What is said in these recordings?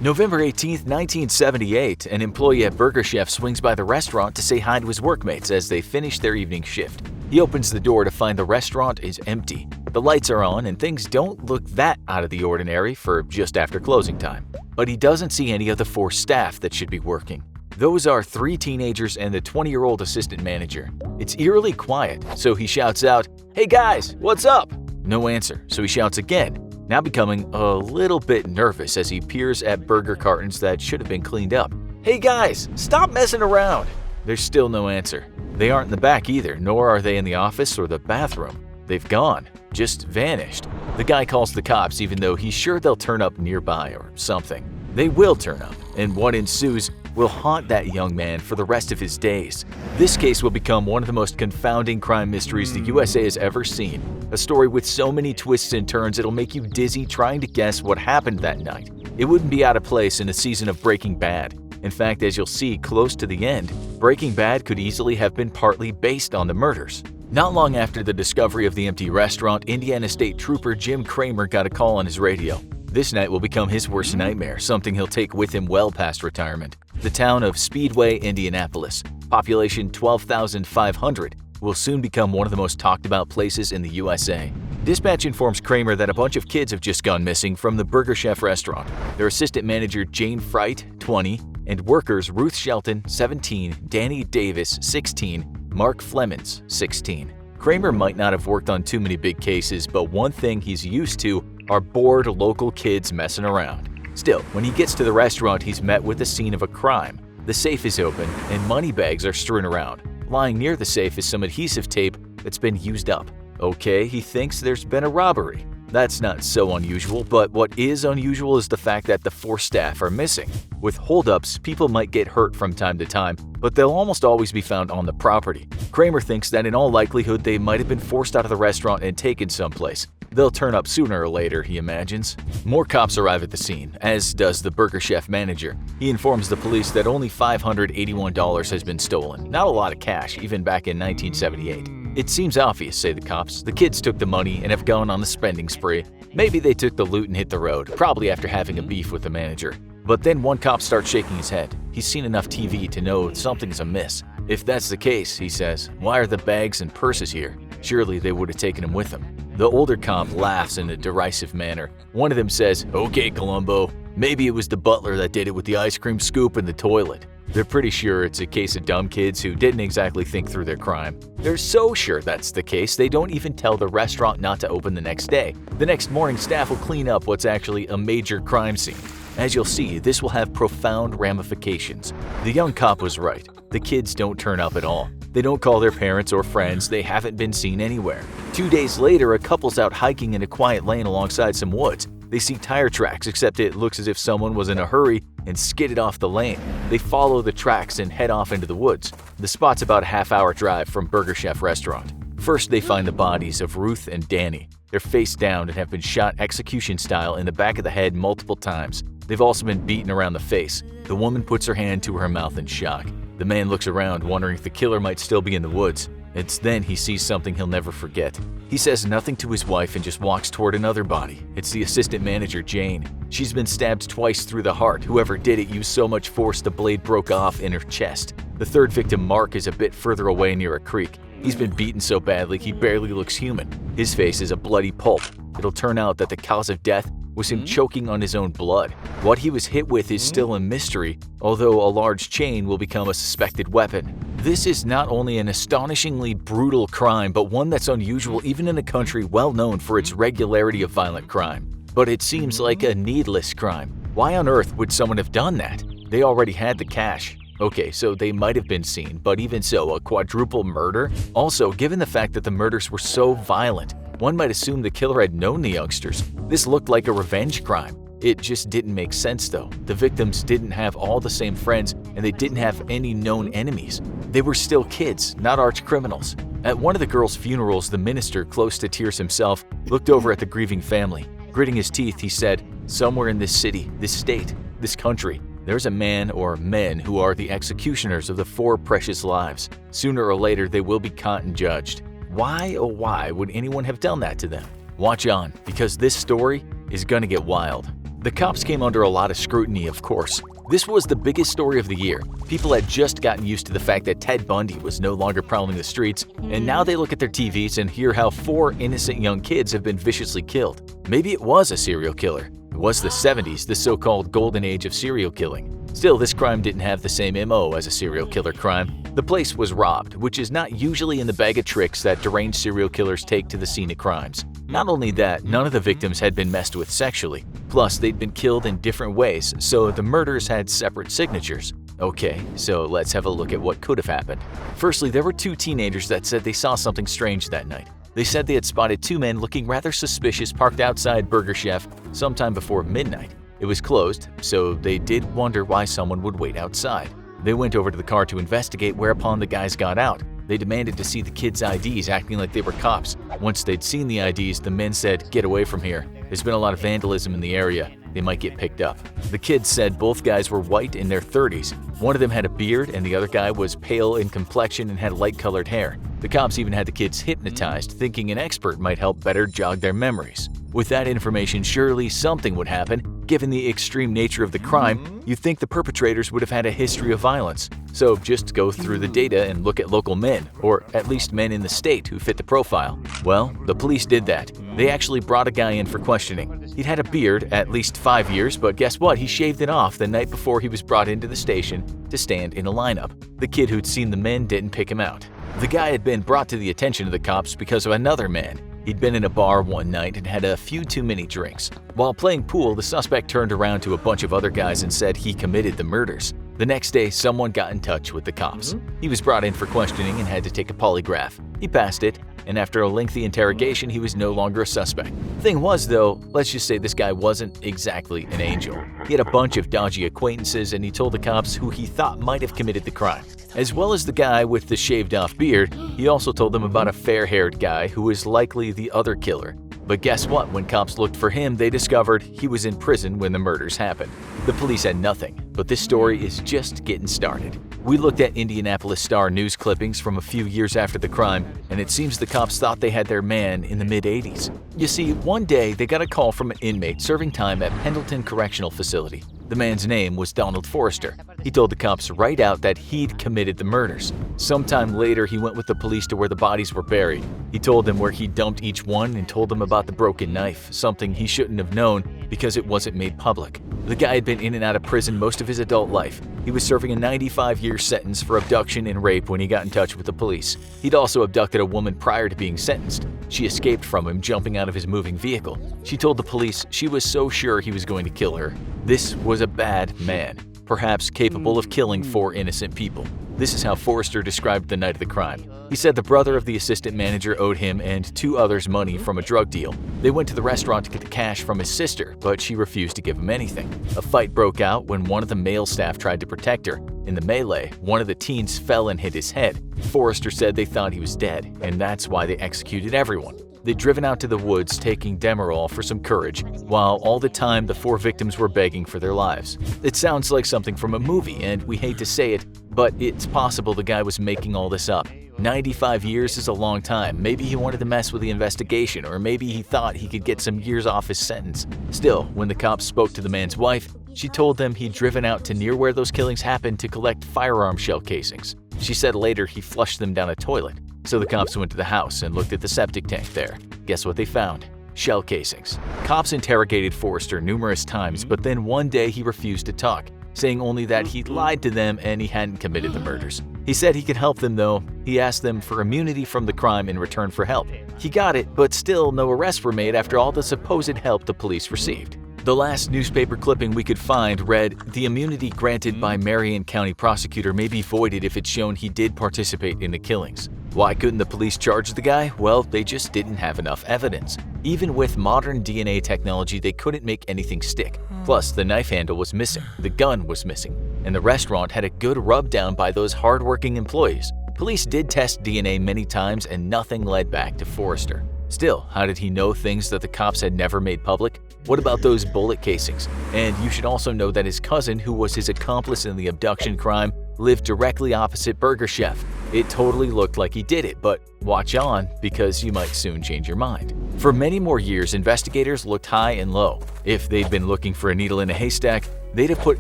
November 18, 1978, an employee at Burger Chef swings by the restaurant to say hi to his workmates as they finish their evening shift. He opens the door to find the restaurant is empty. The lights are on and things don't look that out of the ordinary for just after closing time. But he doesn't see any of the 4 staff that should be working. Those are 3 teenagers and the 20-year-old assistant manager. It's eerily quiet, so he shouts out, "Hey guys, what's up?" No answer, so he shouts again, now becoming a little bit nervous as he peers at burger cartons that should have been cleaned up. "Hey guys, stop messing around!" There's still no answer. They aren't in the back either, nor are they in the office or the bathroom. They've gone, just vanished. The guy calls the cops even though he's sure they'll turn up nearby or something. They will turn up, and what ensues will haunt that young man for the rest of his days. This case will become one of the most confounding crime mysteries the USA has ever seen. A story with so many twists and turns it'll make you dizzy trying to guess what happened that night. It wouldn't be out of place in a season of Breaking Bad. In fact, as you'll see close to the end, Breaking Bad could easily have been partly based on the murders. Not long after the discovery of the empty restaurant, Indiana State Trooper Jim Kramer got a call on his radio. This night will become his worst nightmare, something he'll take with him well past retirement. The town of Speedway, Indianapolis, population 12,500, will soon become one of the most talked about places in the USA. Dispatch informs Kramer that a bunch of kids have just gone missing from the Burger Chef restaurant. Their assistant manager Jane Fright, 20, and workers Ruth Shelton, 17, Danny Davis, 16, Mark Flemons, 16. Kramer might not have worked on too many big cases, but one thing he's used to are bored local kids messing around. Still, when he gets to the restaurant, he's met with the scene of a crime. The safe is open and money bags are strewn around. Lying near the safe is some adhesive tape that's been used up. Okay, he thinks there's been a robbery. That's not so unusual, but what is unusual is the fact that the 4 staff are missing. With holdups, people might get hurt from time to time, but they'll almost always be found on the property. Kramer thinks that in all likelihood they might have been forced out of the restaurant and taken someplace. They'll turn up sooner or later, he imagines. More cops arrive at the scene, as does the Burger Chef manager. He informs the police that only $581 has been stolen. Not a lot of cash, even back in 1978. It seems obvious, say the cops. The kids took the money and have gone on a spending spree. Maybe they took the loot and hit the road, probably after having a beef with the manager. But then one cop starts shaking his head. He's seen enough TV to know something's amiss. If that's the case, he says, why are the bags and purses here? Surely they would have taken them with them. The older cop laughs in a derisive manner. One of them says, "Okay, Columbo, maybe it was the butler that did it with the ice cream scoop in the toilet." They're pretty sure it's a case of dumb kids who didn't exactly think through their crime. They're so sure that's the case, they don't even tell the restaurant not to open the next day. The next morning, staff will clean up what's actually a major crime scene. As you'll see, this will have profound ramifications. The young cop was right. The kids don't turn up at all. They don't call their parents or friends, they haven't been seen anywhere. 2 days later, a couple's out hiking in a quiet lane alongside some woods. They see tire tracks, except it looks as if someone was in a hurry and skidded off the lane. They follow the tracks and head off into the woods. The spot's about a half-hour drive from Burger Chef restaurant. First, they find the bodies of Ruth and Danny. They're face down and have been shot execution style in the back of the head multiple times. They've also been beaten around the face. The woman puts her hand to her mouth in shock. The man looks around, wondering if the killer might still be in the woods. It's then he sees something he'll never forget. He says nothing to his wife and just walks toward another body. It's the assistant manager, Jane. She's been stabbed twice through the heart. Whoever did it used so much force the blade broke off in her chest. The third victim, Mark, is a bit further away near a creek. He's been beaten so badly he barely looks human. His face is a bloody pulp. It'll turn out that the cause of death was him choking on his own blood. What he was hit with is still a mystery, although a large chain will become a suspected weapon. This is not only an astonishingly brutal crime, but one that's unusual even in a country well known for its regularity of violent crime. But it seems like a needless crime. Why on earth would someone have done that? They already had the cash. Okay, so they might have been seen, but even so, a quadruple murder? Also, given the fact that the murders were so violent, one might assume the killer had known the youngsters. This looked like a revenge crime. It just didn't make sense though. The victims didn't have all the same friends and they didn't have any known enemies. They were still kids, not arch criminals. At one of the girls' funerals, the minister, close to tears himself, looked over at the grieving family. Gritting his teeth, he said, "Somewhere in this city, this state, this country, there's a man or men who are the executioners of the 4 precious lives. Sooner or later, they will be caught and judged." Why, oh why, would anyone have done that to them? Watch on, because this story is gonna get wild. The cops came under a lot of scrutiny, of course. This was the biggest story of the year. People had just gotten used to the fact that Ted Bundy was no longer prowling the streets, and now they look at their TVs and hear how 4 innocent young kids have been viciously killed. Maybe it was a serial killer. It was the 70s, the so-called golden age of serial killing. Still, this crime didn't have the same MO as a serial killer crime. The place was robbed, which is not usually in the bag of tricks that deranged serial killers take to the scene of crimes. Not only that, none of the victims had been messed with sexually. Plus, they'd been killed in different ways, so the murders had separate signatures. Okay, so let's have a look at what could have happened. Firstly, there were 2 teenagers that said they saw something strange that night. They said they had spotted 2 men looking rather suspicious parked outside Burger Chef sometime before midnight. It was closed, so they did wonder why someone would wait outside. They went over to the car to investigate, whereupon the guys got out. They demanded to see the kids' IDs, acting like they were cops. Once they'd seen the IDs, the men said, "Get away from here. There's been a lot of vandalism in the area. They might get picked up." The kids said both guys were white in their 30s. One of them had a beard and the other guy was pale in complexion and had light-colored hair. The cops even had the kids hypnotized, thinking an expert might help better jog their memories. With that information, surely something would happen. Given the extreme nature of the crime, you'd think the perpetrators would have had a history of violence. So just go through the data and look at local men, or at least men in the state who fit the profile. Well, the police did that. They actually brought a guy in for questioning. He'd had a beard at least 5 years, but guess what? He shaved it off the night before he was brought into the station to stand in a lineup. The kid who'd seen the men didn't pick him out. The guy had been brought to the attention of the cops because of another man. He'd been in a bar one night and had a few too many drinks. While playing pool, the suspect turned around to a bunch of other guys and said he committed the murders. The next day, someone got in touch with the cops. He was brought in for questioning and had to take a polygraph. He passed it, and after a lengthy interrogation, he was no longer a suspect. Thing was, though, let's just say this guy wasn't exactly an angel. He had a bunch of dodgy acquaintances, and he told the cops who he thought might have committed the crime. As well as the guy with the shaved-off beard, he also told them about a fair-haired guy who was likely the other killer. But guess what? When cops looked for him, they discovered he was in prison when the murders happened. The police had nothing, but this story is just getting started. We looked at Indianapolis Star news clippings from a few years after the crime, and it seems the cops thought they had their man in the mid-80s. You see, one day they got a call from an inmate serving time at Pendleton Correctional Facility. The man's name was Donald Forrester. He told the cops right out that he'd committed the murders. Sometime later, he went with the police to where the bodies were buried. He told them where he dumped each one and told them about the broken knife, something he shouldn't have known because it wasn't made public. The guy had been in and out of prison most of his adult life. He was serving a 95-year sentence for abduction and rape when he got in touch with the police. He'd also abducted a woman prior to being sentenced. She escaped from him, jumping out of his moving vehicle. She told the police she was so sure he was going to kill her. This was a bad man, perhaps capable of killing 4 innocent people. This is how Forrester described the night of the crime. He said the brother of the assistant manager owed him and 2 others money from a drug deal. They went to the restaurant to get the cash from his sister, but she refused to give him anything. A fight broke out when one of the male staff tried to protect her. In the melee, one of the teens fell and hit his head. Forrester said they thought he was dead, and that's why they executed everyone. They'd driven out to the woods taking Demerol for some courage, while all the time the 4 victims were begging for their lives. It sounds like something from a movie, and we hate to say it, but it's possible the guy was making all this up. 95 years is a long time. Maybe he wanted to mess with the investigation, or maybe he thought he could get some years off his sentence. Still, when the cops spoke to the man's wife, she told them he'd driven out to near where those killings happened to collect firearm shell casings. She said later he flushed them down a toilet. So the cops went to the house and looked at the septic tank there. Guess what they found? Shell casings. Cops interrogated Forrester numerous times, but then one day he refused to talk, saying only that he'd lied to them and he hadn't committed the murders. He said he could help them though. He asked them for immunity from the crime in return for help. He got it, but still no arrests were made after all the supposed help the police received. The last newspaper clipping we could find read, "The immunity granted by Marion County prosecutor may be voided if it's shown he did participate in the killings." Why couldn't the police charge the guy? Well, they just didn't have enough evidence. Even with modern DNA technology, they couldn't make anything stick. Plus, the knife handle was missing, the gun was missing, and the restaurant had a good rub down by those hardworking employees. Police did test DNA many times and nothing led back to Forrester. Still, how did he know things that the cops had never made public? What about those bullet casings? And you should also know that his cousin, who was his accomplice in the abduction crime, lived directly opposite Burger Chef. It totally looked like he did it, but watch on because you might soon change your mind. For many more years, investigators looked high and low. If they'd been looking for a needle in a haystack, they'd have put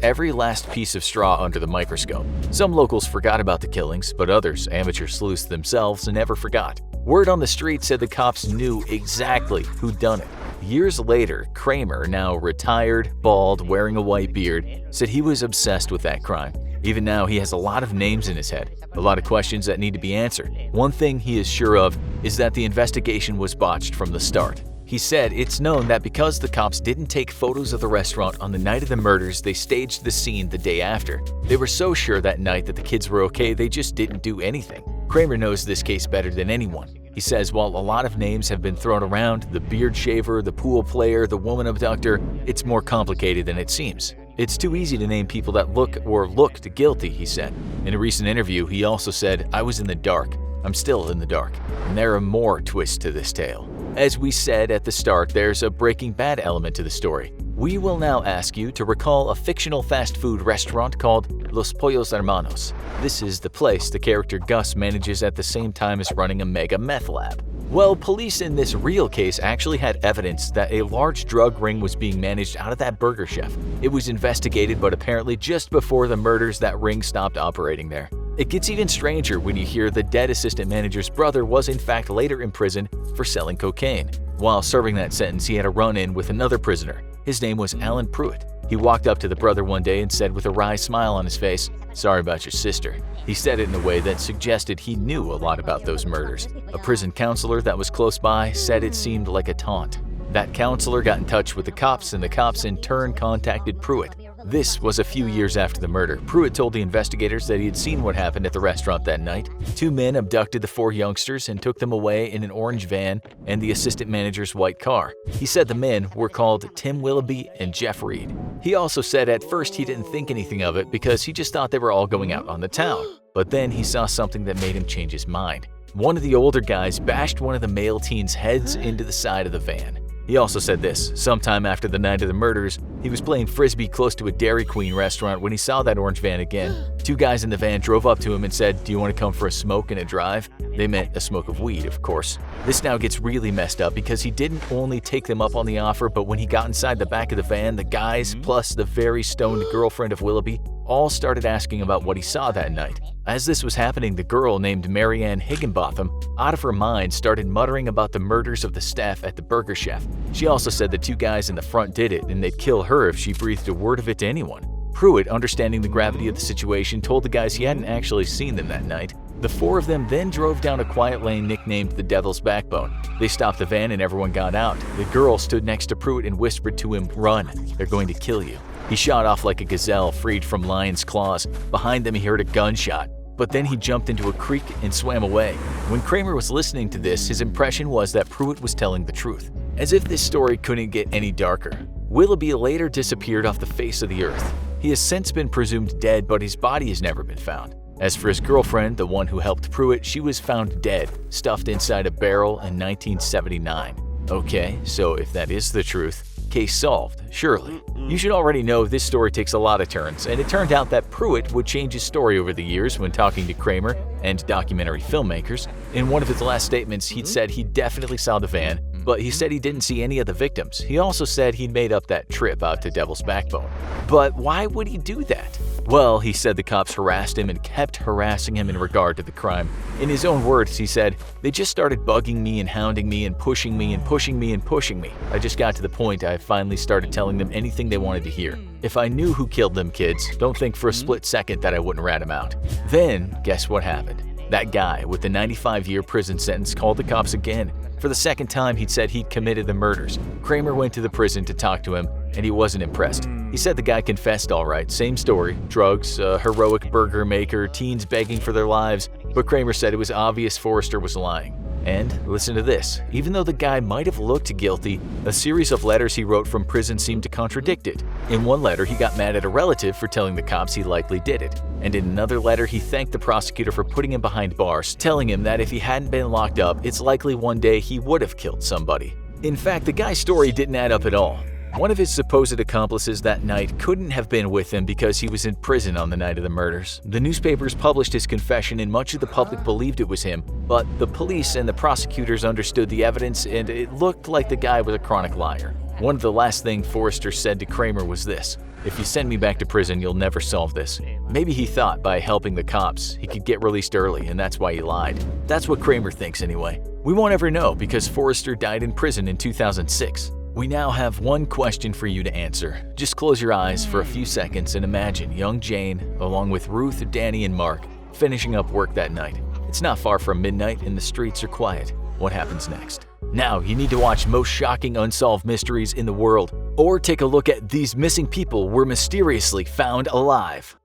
every last piece of straw under the microscope. Some locals forgot about the killings, but others, amateur sleuths themselves, never forgot. Word on the street said the cops knew exactly who'd done it. Years later, Kramer, now retired, bald, wearing a white beard, said he was obsessed with that crime. Even now, he has a lot of names in his head, a lot of questions that need to be answered. One thing he is sure of is that the investigation was botched from the start. He said it's known that because the cops didn't take photos of the restaurant on the night of the murders, they staged the scene the day after. They were so sure that night that the kids were okay, they just didn't do anything. Kramer knows this case better than anyone. He says while a lot of names have been thrown around, the beard shaver, the pool player, the woman abductor, it's more complicated than it seems. It's too easy to name people that look or looked guilty, he said. In a recent interview, he also said, "I was in the dark. I'm still in the dark. And there are more twists to this tale." As we said at the start, there's a Breaking Bad element to the story. We will now ask you to recall a fictional fast food restaurant called Los Pollos Hermanos. This is the place the character Gus manages at the same time as running a mega meth lab. Well, police in this real case actually had evidence that a large drug ring was being managed out of that burger chef. It was investigated, but apparently just before the murders, that ring stopped operating there. It gets even stranger when you hear the dead assistant manager's brother was in fact later imprisoned for selling cocaine. While serving that sentence, he had a run-in with another prisoner. His name was Alan Pruitt. He walked up to the brother one day and said with a wry smile on his face, "Sorry about your sister." He said it in a way that suggested he knew a lot about those murders. A prison counselor that was close by said it seemed like a taunt. That counselor got in touch with the cops, and the cops in turn contacted Pruitt. This was a few years after the murder. Pruitt told the investigators that he had seen what happened at the restaurant that night. Two men abducted the four youngsters and took them away in an orange van and the assistant manager's white car. He said the men were called Tim Willoughby and Jeff Reed. He also said at first he didn't think anything of it because he just thought they were all going out on the town. But then he saw something that made him change his mind. One of the older guys bashed one of the male teens' heads into the side of the van. He also said this: sometime after the night of the murders, he was playing frisbee close to a Dairy Queen restaurant when he saw that orange van again. Two guys in the van drove up to him and said, "Do you want to come for a smoke and a drive?" They meant a smoke of weed, of course. This now gets really messed up because he didn't only take them up on the offer, but when he got inside the back of the van, the guys, plus the very stoned girlfriend of Willoughby, all started asking about what he saw that night. As this was happening, the girl named Marianne Higginbotham, out of her mind, started muttering about the murders of the staff at the Burger Chef. She also said the two guys in the front did it and they'd kill her if she breathed a word of it to anyone. Pruitt, understanding the gravity of the situation, told the guys he hadn't actually seen them that night. The four of them then drove down a quiet lane nicknamed the Devil's Backbone. They stopped the van and everyone got out. The girl stood next to Pruitt and whispered to him, "Run, they're going to kill you." He shot off like a gazelle freed from lion's claws. Behind them he heard a gunshot, but then he jumped into a creek and swam away. When Kramer was listening to this, his impression was that Pruitt was telling the truth. As if this story couldn't get any darker, Willoughby later disappeared off the face of the earth. He has since been presumed dead, but his body has never been found. As for his girlfriend, the one who helped Pruitt, she was found dead, stuffed inside a barrel in 1979. Okay, so if that is the truth, case solved, surely. You should already know this story takes a lot of turns, and it turned out that Pruitt would change his story over the years when talking to Kramer and documentary filmmakers. In one of his last statements, he'd said he definitely saw the van, but he said he didn't see any of the victims. He also said he'd made up that trip out to Devil's Backbone. But why would he do that? Well, he said the cops harassed him and kept harassing him in regard to the crime. In his own words, he said, "They just started bugging me and hounding me and pushing me and pushing me and pushing me. I just got to the point I finally started telling them anything they wanted to hear. If I knew who killed them kids, don't think for a split second that I wouldn't rat him out." Then, guess what happened? That guy with the 95-year prison sentence called the cops again. For the second time, he'd said he'd committed the murders. Kramer went to the prison to talk to him, and he wasn't impressed. He said the guy confessed all right, same story, drugs, a heroic burger maker, teens begging for their lives, but Kramer said it was obvious Forrester was lying. And listen to this, even though the guy might have looked guilty, a series of letters he wrote from prison seemed to contradict it. In one letter, he got mad at a relative for telling the cops he likely did it. And in another letter, he thanked the prosecutor for putting him behind bars, telling him that if he hadn't been locked up, it's likely one day he would have killed somebody. In fact, the guy's story didn't add up at all. One of his supposed accomplices that night couldn't have been with him because he was in prison on the night of the murders. The newspapers published his confession and much of the public believed it was him, but the police and the prosecutors understood the evidence and it looked like the guy was a chronic liar. One of the last things Forrester said to Kramer was this: "If you send me back to prison, you'll never solve this." Maybe he thought by helping the cops, he could get released early and that's why he lied. That's what Kramer thinks anyway. We won't ever know because Forrester died in prison in 2006. We now have one question for you to answer. Just close your eyes for a few seconds and imagine young Jane, along with Ruth, Danny, and Mark, finishing up work that night. It's not far from midnight and the streets are quiet. What happens next? Now you need to watch Most Shocking Unsolved Mysteries in the World, or take a look at These Missing People Were Mysteriously Found Alive.